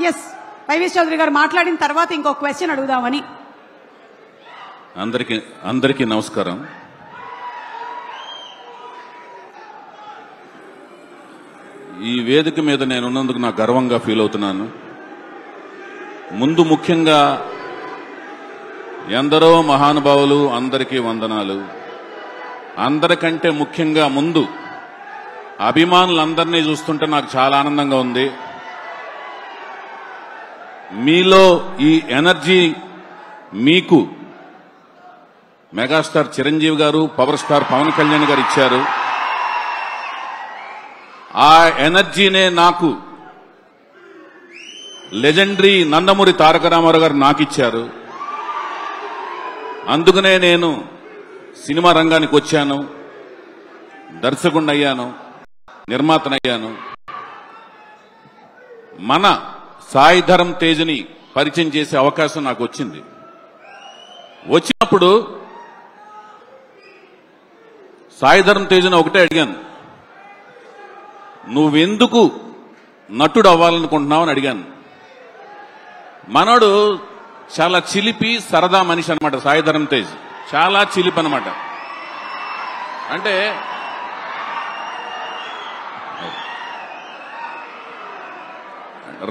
Yes YVS Chowdary గారు మాట్లాడిన తర్వాత ఇంకో క్వశ్చన్ అడుగుదామని. అందరికీ నమస్కారం. ఈ వేదిక మీద నేనున్నందుకు నాకు గర్వంగా ఫీల్ అవుతున్నాను. ముందు ముఖ్యంగా ఎందరో మహానుభావులు, అందరికీ వందనాలు. అందరికంటే ముఖ్యంగా ముందు అభిమానులందరినీ చూస్తుంటే నాకు చాలా ఆనందంగా ఉంది. మీలో ఈ ఎనర్జీ మీకు మెగాస్టార్ చిరంజీవి గారు, పవర్ స్టార్ పవన్ కళ్యాణ్ గారు ఇచ్చారు. ఆ ఎనర్జీనే నాకు లెజెండరీ నందమూరి తారక రామారావు గారు నాకు ఇచ్చారు. అందుకనే నేను సినిమా రంగానికి వచ్చాను, దర్శకుడిని అయ్యాను, నిర్మాతనయ్యాను. మన సాయి ధరమ్ తేజ్ని పరిచయం చేసే అవకాశం నాకు వచ్చింది. వచ్చినప్పుడు సాయి ధరమ్ తేజ్ని ఒకటే అడిగాను, నువ్వెందుకు నటుడు అవ్వాలనుకుంటున్నావు అని అడిగాను. మనోడు చాలా చిలిపి సరదా మనిషి అనమాట. సాయి ధరమ్ తేజ్ చాలా చిలిపి అనమాట. అంటే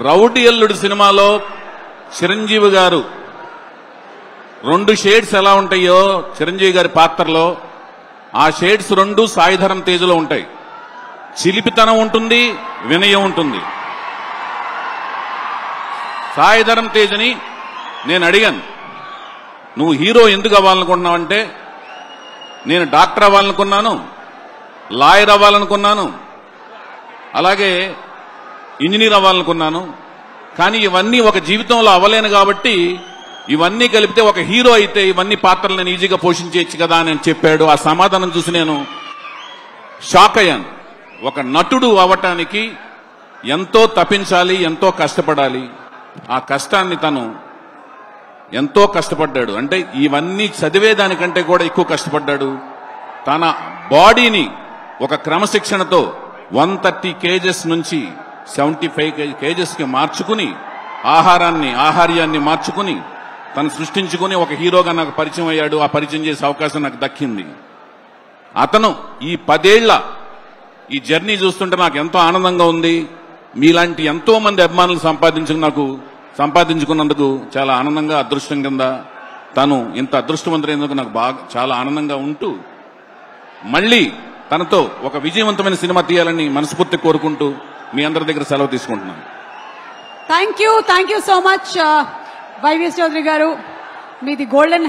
రౌడీ అల్లుడు సినిమాలో చిరంజీవి గారు 2 షేడ్స్ ఎలా ఉంటాయో చిరంజీవి గారి పాత్రలో, ఆ షేడ్స్ 2 సాయి ధరమ్ తేజ్లో ఉంటాయి. చిలిపితనం ఉంటుంది, వినయం ఉంటుంది. సాయి ధరమ్ తేజ్ని నేను అడిగాను, నువ్వు హీరో ఎందుకు అవ్వాలనుకుంటున్నావంటే, నేను డాక్టర్ అవ్వాలనుకున్నాను, లాయర్ అవ్వాలనుకున్నాను, అలాగే ఇంజనీర్ అవ్వాలనుకున్నాను. కానీ ఇవన్నీ ఒక జీవితంలో అవ్వలేను కాబట్టి ఇవన్నీ కలిపితే ఒక హీరో అయితే ఇవన్నీ పాత్రలు నేను ఈజీగా పోషించవచ్చు కదా అని చెప్పాడు. ఆ సమాధానం చూసి నేను షాక్ అయ్యాను. ఒక నటుడు అవ్వటానికి ఎంతో తపించాలి, ఎంతో కష్టపడాలి. ఆ కష్టాన్ని తను ఎంతో కష్టపడ్డాడు. అంటే ఇవన్నీ చదివేదానికంటే కూడా ఎక్కువ కష్టపడ్డాడు. తన బాడీని ఒక క్రమశిక్షణతో 130 kgs నుంచి 75 kgs కి మార్చుకుని, ఆహార్యాన్ని మార్చుకుని తను సృష్టించుకుని ఒక హీరోగా నాకు పరిచయం అయ్యాడు. ఆ పరిచయం చేసే అవకాశం నాకు దక్కింది. అతను ఈ 10 ఏళ్ల ఈ జర్నీ చూస్తుంటే నాకు ఎంతో ఆనందంగా ఉంది. మీలాంటి ఎంతో మంది అభిమానులు సంపాదించుకున్నందుకు చాలా ఆనందంగా, అదృష్టం కింద తను ఇంత అదృష్టవంతులైనందుకు నాకు చాలా ఆనందంగా ఉంటూ, మళ్ళీ తనతో ఒక విజయవంతమైన సినిమా తీయాలని మనస్ఫూర్తి కోరుకుంటూ మీ అందరి దగ్గర సెలవు తీసుకుంటున్నాను. Thank you so much YVS Chowdary గారు. మీది గోల్డెన్